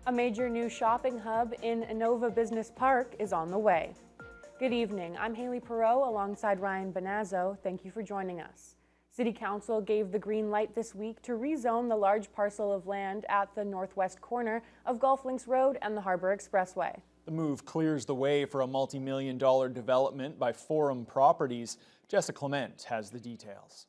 A major new shopping hub in Inova Business Park is on the way. Good evening. I'm Haley Perot alongside Ryan Bonazzo. Thank you for joining us. City Council gave the green light this week to rezone the large parcel of land at the northwest corner of Gulf Links Road and the Harbor Expressway. The move clears the way for a multi-million-dollar development by Forum Properties. Jessica Clement has the details.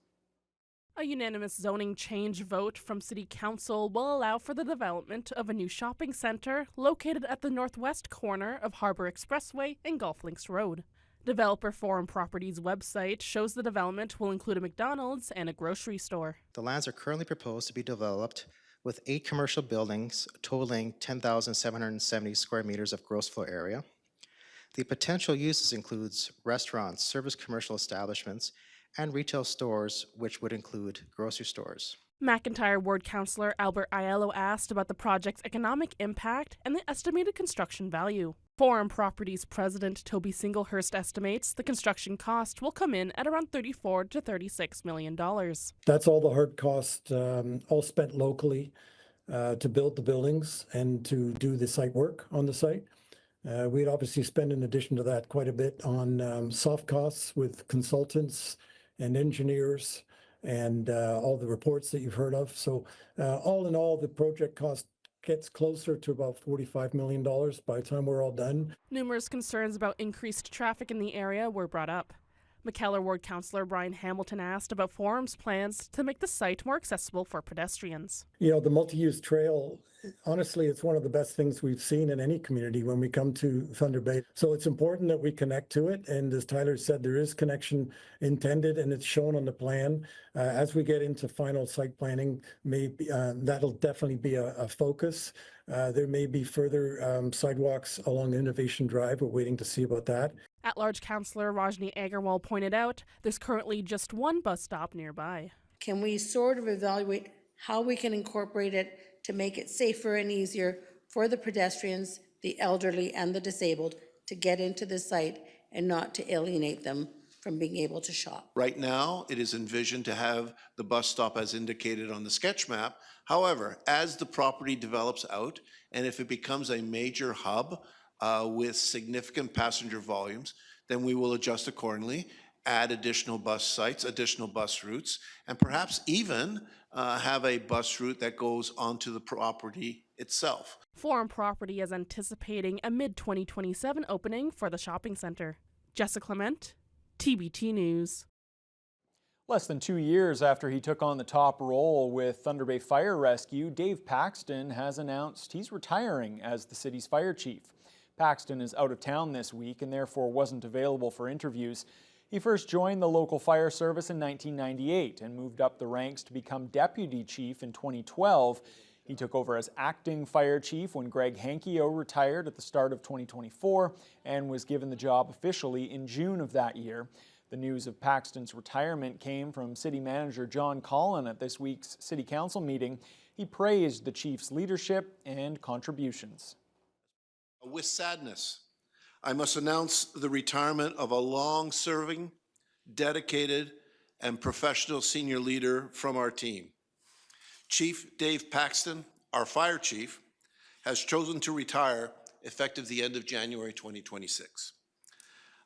A unanimous zoning change vote from City Council will allow for the development of a new shopping centre located at the northwest corner of Harbor Expressway and Gulf Links Road. Developer Forum Properties website shows the development will include a McDonald's and a grocery store. The lands are currently proposed to be developed with 8 commercial buildings totaling 10,770 square meters of gross floor area. The potential uses includes restaurants, service commercial establishments, and retail stores, which would include grocery stores. McIntyre Ward Councillor Albert Aiello asked about the project's economic impact and the estimated construction value. Forum Properties President Toby Singlehurst estimates the construction cost will come in at around $34 to $36 million. That's all the hard cost, all spent locally to build the buildings and to do the site work on the site. We'd obviously spend, in addition to that, quite a bit on soft costs with consultants and engineers and all the reports that you've heard of. So all in all, the project cost gets closer to about $45 million by the time we're all done. Numerous concerns about increased traffic in the area were brought up. McKellar Ward Councillor Brian Hamilton asked about Forum's plans to make the site more accessible for pedestrians. You know, the multi-use trail, honestly, it's one of the best things we've seen in any community when we come to Thunder Bay. So it's important that we connect to it. And as Tyler said, there is connection intended and it's shown on the plan. As we get into final site planning, maybe that'll definitely be a focus. There may be further sidewalks along Innovation Drive. We're waiting to see about that. At-large Councillor Rajni Agarwal pointed out there's currently just one bus stop nearby. Can we sort of evaluate how we can incorporate it to make it safer and easier for the pedestrians, the elderly, and the disabled to get into the site and not to alienate them from being able to shop? Right now, it is envisioned to have the bus stop as indicated on the sketch map. However, as the property develops out, and if it becomes a major hub with significant passenger volumes, then we will adjust accordingly, add additional bus sites, additional bus routes, and perhaps even have a bus route that goes onto the property itself. Forum Property is anticipating a mid-2027 opening for the shopping centre. Jessica Clement, TBT News. Less than 2 years after he took on the top role with Thunder Bay Fire Rescue, Dave Paxton has announced he's retiring as the city's fire chief. Paxton is out of town this week and therefore wasn't available for interviews. He first joined the local fire service in 1998 and moved up the ranks to become deputy chief in 2012. He took over as acting fire chief when Greg Hankio retired at the start of 2024 and was given the job officially in June of that year. The news of Paxton's retirement came from City Manager John Collin at this week's City Council meeting. He praised the chief's leadership and contributions. With sadness, I must announce the retirement of a long-serving, dedicated, and professional senior leader from our team. Chief Dave Paxton, our fire chief, has chosen to retire effective the end of January 2026.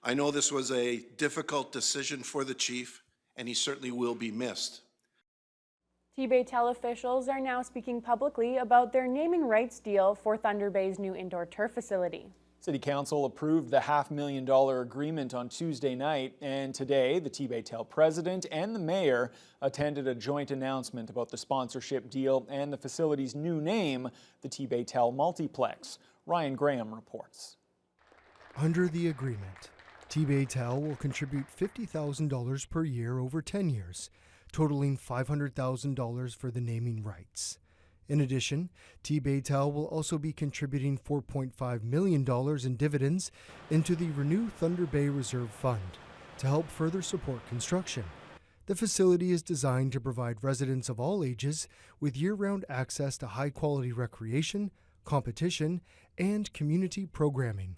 I know this was a difficult decision for the chief, and he certainly will be missed. T-Baytel officials are now speaking publicly about their naming rights deal for Thunder Bay's new indoor turf facility. City Council approved the $500,000 agreement on Tuesday night, and today the T-Baytel president and the mayor attended a joint announcement about the sponsorship deal and the facility's new name, the T-Baytel Multiplex. Ryan Graham reports. Under the agreement, T-Baytel will contribute $50,000 per year over 10 years, totaling $500,000 for the naming rights. In addition, T-Baytel will also be contributing $4.5 million in dividends into the Renew Thunder Bay Reserve Fund to help further support construction. The facility is designed to provide residents of all ages with year-round access to high-quality recreation, competition, and community programming.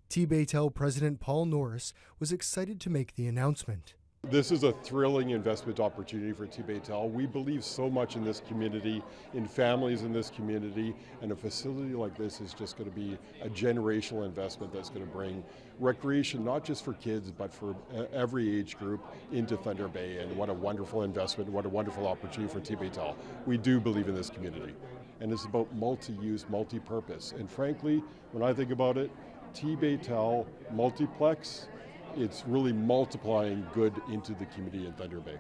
T-Baytel President Paul Norris was excited to make the announcement. This is a thrilling investment opportunity for TBT. We believe so much in this community, in families in this community, and a facility like this is just going to be a generational investment that's going to bring recreation, not just for kids, but for every age group into Thunder Bay. And what a wonderful investment, what a wonderful opportunity for TBT. We do believe in this community. And it's about multi-use, multi-purpose. And frankly, when I think about it, TBT multiplex, it's really multiplying good into the community in Thunder Bay.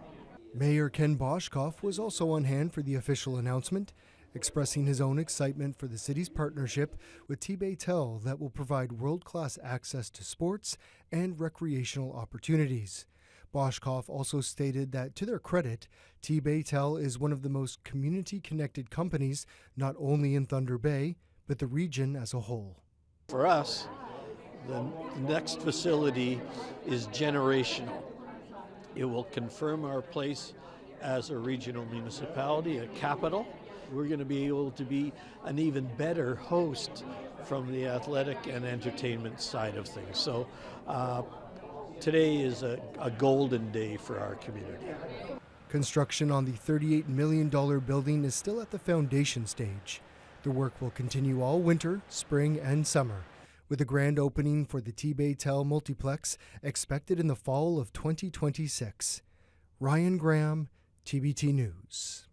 Mayor Ken Boschkoff was also on hand for the official announcement, expressing his own excitement for the city's partnership with TBT that will provide world-class access to sports and recreational opportunities. Boschkoff also stated that, to their credit, TBT is one of the most community-connected companies not only in Thunder Bay, but the region as a whole. For us, the next facility is generational. It will confirm our place as a regional municipality, a capital. We're going to be able to be an even better host from the athletic and entertainment side of things. So today is a golden day for our community. Construction on the $38 million building is still at the foundation stage. The work will continue all winter, spring, and summer, with a grand opening for the TBT multiplex expected in the fall of 2026. Ryan Graham, TBT News.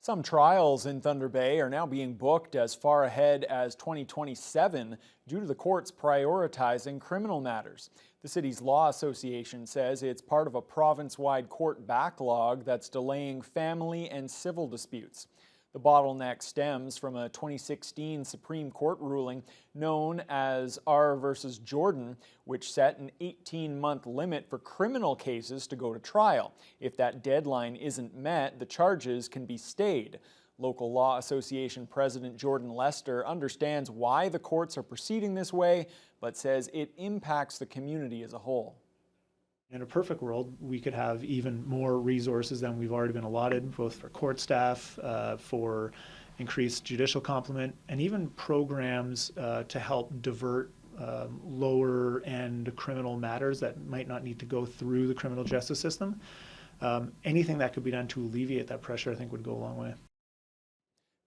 Some trials in Thunder Bay are now being booked as far ahead as 2027 due to the courts prioritizing criminal matters. The city's law association says it's part of a province-wide court backlog that's delaying family and civil disputes. The bottleneck stems from a 2016 Supreme Court ruling known as R versus Jordan, which set an 18-month limit for criminal cases to go to trial. If that deadline isn't met, the charges can be stayed. Local Law Association President Jordan Lester understands why the courts are proceeding this way, but says it impacts the community as a whole. In a perfect world, we could have even more resources than we've already been allotted, both for court staff, for increased judicial complement, and even programs to help divert lower-end criminal matters that might not need to go through the criminal justice system. Anything that could be done to alleviate that pressure, I think, would go a long way.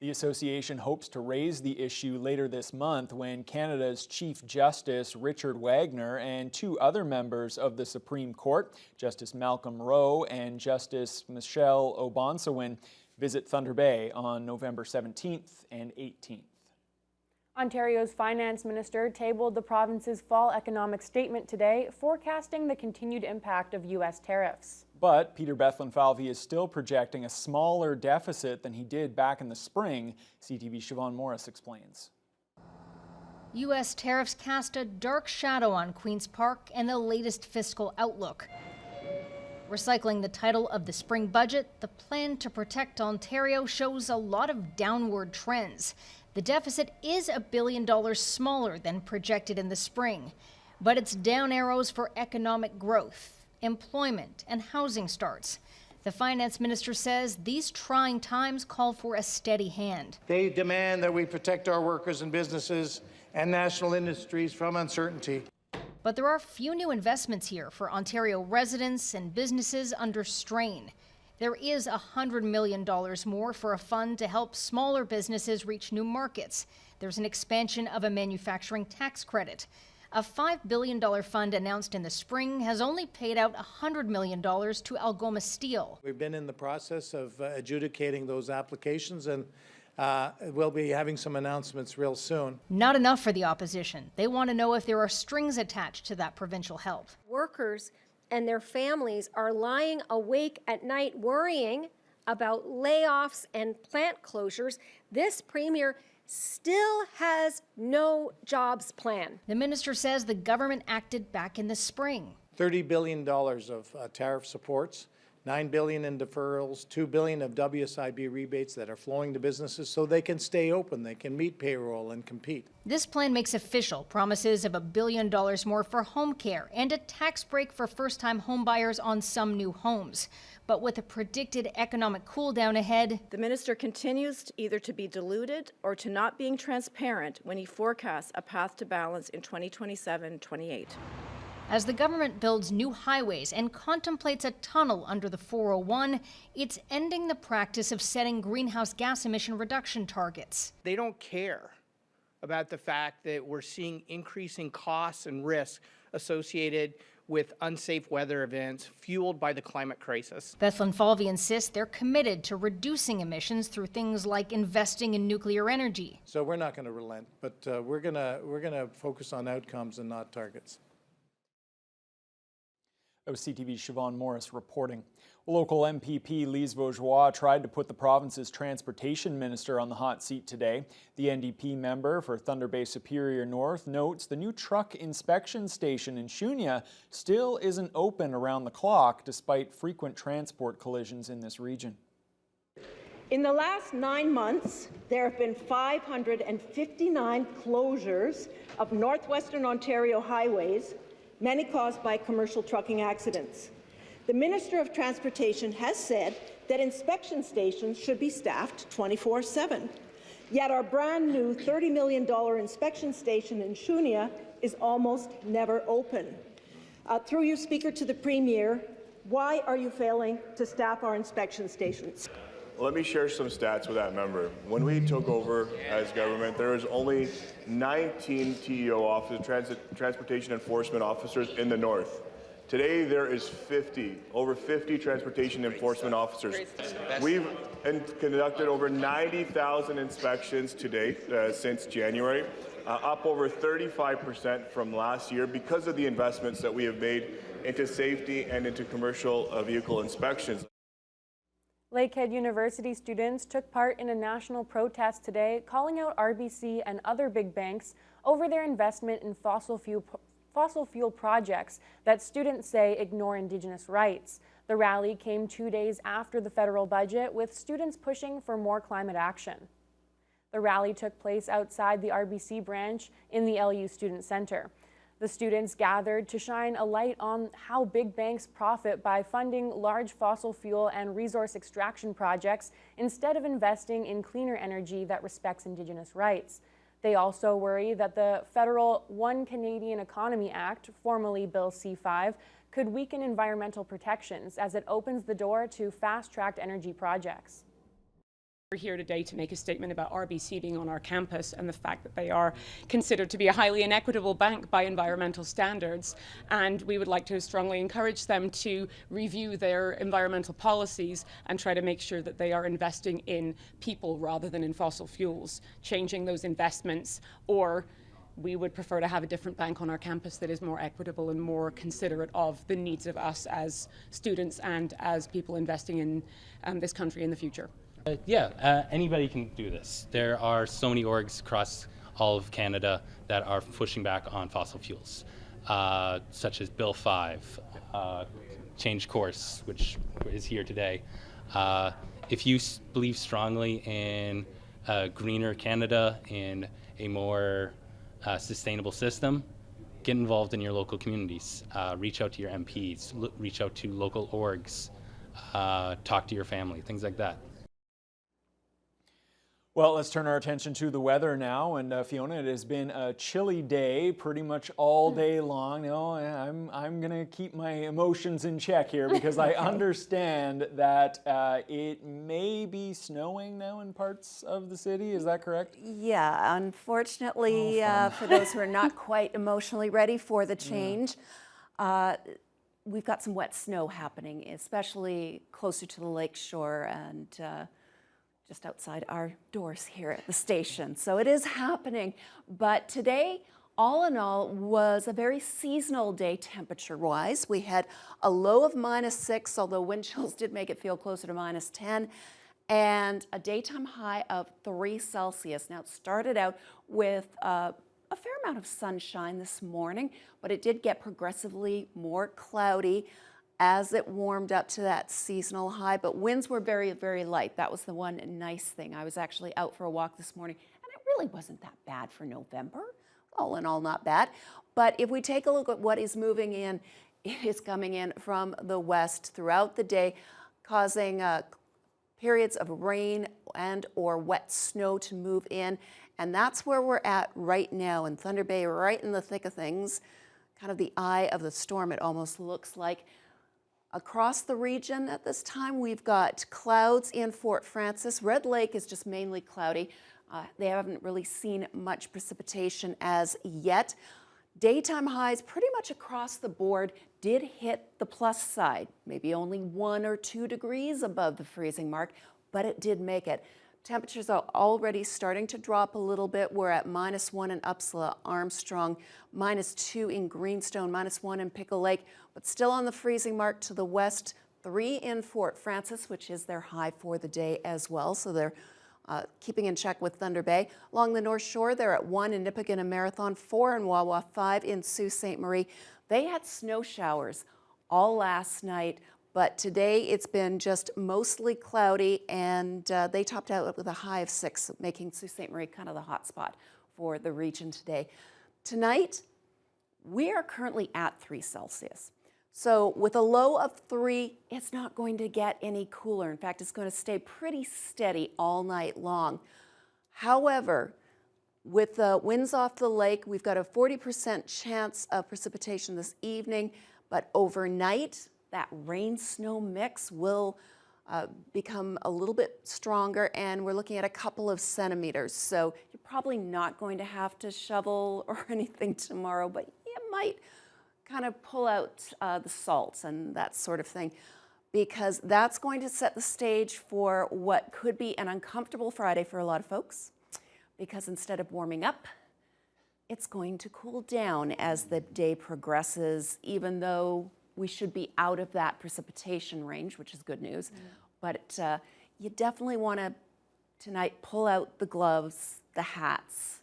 The association hopes to raise the issue later this month when Canada's Chief Justice Richard Wagner and two other members of the Supreme Court, Justice Malcolm Rowe and Justice Michelle Obonsawin, visit Thunder Bay on November 17th and 18th. Ontario's finance minister tabled the province's fall economic statement today, forecasting the continued impact of U.S. tariffs. But Peter Bethlenfalvy is still projecting a smaller deficit than he did back in the spring. CTV's Siobhan Morris explains. U.S. tariffs cast a dark shadow on Queen's Park and the latest fiscal outlook. Recycling the title of the spring budget, the plan to protect Ontario shows a lot of downward trends. The deficit is $1 billion smaller than projected in the spring, but it's down arrows for economic growth, employment, and housing starts. The finance minister says these trying times call for a steady hand. They demand that we protect our workers and businesses and national industries from uncertainty. But there are few new investments here for Ontario residents and businesses under strain. There is $100 million more for a fund to help smaller businesses reach new markets. There's an expansion of a manufacturing tax credit. A $5 billion fund announced in the spring has only paid out $100 million to Algoma Steel. We've been in the process of adjudicating those applications, and we'll be having some announcements real soon. Not enough for the opposition. They want to know if there are strings attached to that provincial help. Workers and their families are lying awake at night worrying about layoffs and plant closures. This premier still has no jobs plan. The minister says the government acted back in the spring. $30 billion of tariff supports, $9 billion in deferrals, $2 billion of WSIB rebates that are flowing to businesses so they can stay open, they can meet payroll and compete. This plan makes official promises of $1 billion more for home care and a tax break for first-time homebuyers on some new homes. But with a predicted economic cool-down ahead, the minister continues either to be deluded or to not being transparent when he forecasts a path to balance in 2027-28. As the government builds new highways and contemplates a tunnel under the 401, it's ending the practice of setting greenhouse gas emission reduction targets. They don't care about the fact that we're seeing increasing costs and risks associated with unsafe weather events fueled by the climate crisis. Bethlen Falvey insists they're committed to reducing emissions through things like investing in nuclear energy. So we're not going to relent, but we're going to focus on outcomes and not targets. That was CTV's Siobhan Morris reporting. Local MPP Lise Vaugeois tried to put the province's transportation minister on the hot seat today. The NDP member for Thunder Bay Superior North notes the new truck inspection station in Shunia still isn't open around the clock despite frequent transport collisions in this region. In the last 9 months, there have been 559 closures of northwestern Ontario highways, many caused by commercial trucking accidents. The Minister of Transportation has said that inspection stations should be staffed 24/7. Yet our brand new $30 million inspection station in Shunia is almost never open. Through you, Speaker, to the Premier, why are you failing to staff our inspection stations? Let me share some stats with that member. When we took over as government, there was only 19 TEO officers, transportation enforcement officers in the north. Today, there is over 50 transportation enforcement officers. We've conducted over 90,000 inspections to date since January, up over 35% from last year because of the investments that we have made into safety and into commercial vehicle inspections. Lakehead University students took part in a national protest today calling out RBC and other big banks over their investment in fossil fuel projects that students say ignore Indigenous rights. The rally came 2 days after the federal budget, with students pushing for more climate action. The rally took place outside the RBC branch in the LU Student Center. The students gathered to shine a light on how big banks profit by funding large fossil fuel and resource extraction projects instead of investing in cleaner energy that respects Indigenous rights. They also worry that the federal One Canadian Economy Act, formerly Bill C-5, could weaken environmental protections as it opens the door to fast-tracked energy projects. We're here today to make a statement about RBC being on our campus and the fact that they are considered to be a highly inequitable bank by environmental standards, and we would like to strongly encourage them to review their environmental policies and try to make sure that they are investing in people rather than in fossil fuels, changing those investments, or we would prefer to have a different bank on our campus that is more equitable and more considerate of the needs of us as students and as people investing in this country in the future. Anybody can do this. There are so many orgs across all of Canada that are pushing back on fossil fuels, such as Bill 5, Change Course, which is here today. If you believe strongly in a greener Canada, in a more sustainable system, get involved in your local communities. Reach out to your MPs, reach out to local orgs, talk to your family, things like that. Well, let's turn our attention to the weather now. And Fiona, it has been a chilly day pretty much all day long. No, I'm going to keep my emotions in check here because I understand that it may be snowing now in parts of the city. Is that correct? Yeah, unfortunately, for those who are not quite emotionally ready for the change, we've got some wet snow happening, especially closer to the lakeshore and just outside our doors here at the station. So it is happening. But today, all in all, was a very seasonal day temperature-wise. We had a low of -6, although wind chills did make it feel closer to -10, and a daytime high of 3 Celsius. Now, it started out with a fair amount of sunshine this morning, but it did get progressively more cloudy as it warmed up to that seasonal high, but winds were very, very light. That was the one nice thing. I was actually out for a walk this morning, and it really wasn't that bad for November. All in all, not bad. But if we take a look at what is moving in, it is coming in from the west throughout the day, causing periods of rain and or wet snow to move in. And that's where we're at right now in Thunder Bay, right in the thick of things. kind of the eye of the storm, it almost looks like. Across the region at this time, we've got clouds in Fort Frances. Red Lake is just mainly cloudy. They haven't really seen much precipitation as yet. Daytime highs pretty much across the board did hit the plus side, maybe only 1 or 2 degrees above the freezing mark, but it did make it. Temperatures are already starting to drop a little bit. We're at -1 in Upsala, Armstrong, -2 in Greenstone, -1 in Pickle Lake, but still on the freezing mark to the west. 3 in Fort Frances, which is their high for the day as well, so they're keeping in check with Thunder Bay. Along the North Shore, they're at 1 in Nipigon and Marathon, 4 in Wawa, 5 in Sault Ste. Marie. They had snow showers all last night, but today it's been just mostly cloudy, and they topped out with a high of 6, making Sault Ste. Marie kind of the hot spot for the region today. Tonight, we are currently at 3 Celsius. So with a low of 3, it's not going to get any cooler. In fact, it's going to stay pretty steady all night long. However, with the winds off the lake, we've got a 40% chance of precipitation this evening, but overnight, that rain-snow mix will become a little bit stronger, and we're looking at a couple of centimeters. So you're probably not going to have to shovel or anything tomorrow, but you might kind of pull out the salts and that sort of thing, because that's going to set the stage for what could be an uncomfortable Friday for a lot of folks, because instead of warming up, it's going to cool down as the day progresses, even though we should be out of that precipitation range, which is good news. But you definitely want to tonight pull out the gloves, the hats.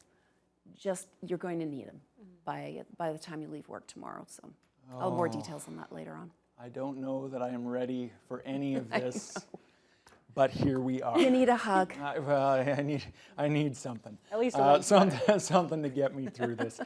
Just, you're going to need them by the time you leave work tomorrow. So I'll have more details on that later on. I don't know that I am ready for any of this, but here we are. You need a hug. Well, I need something. At least something to get me through this.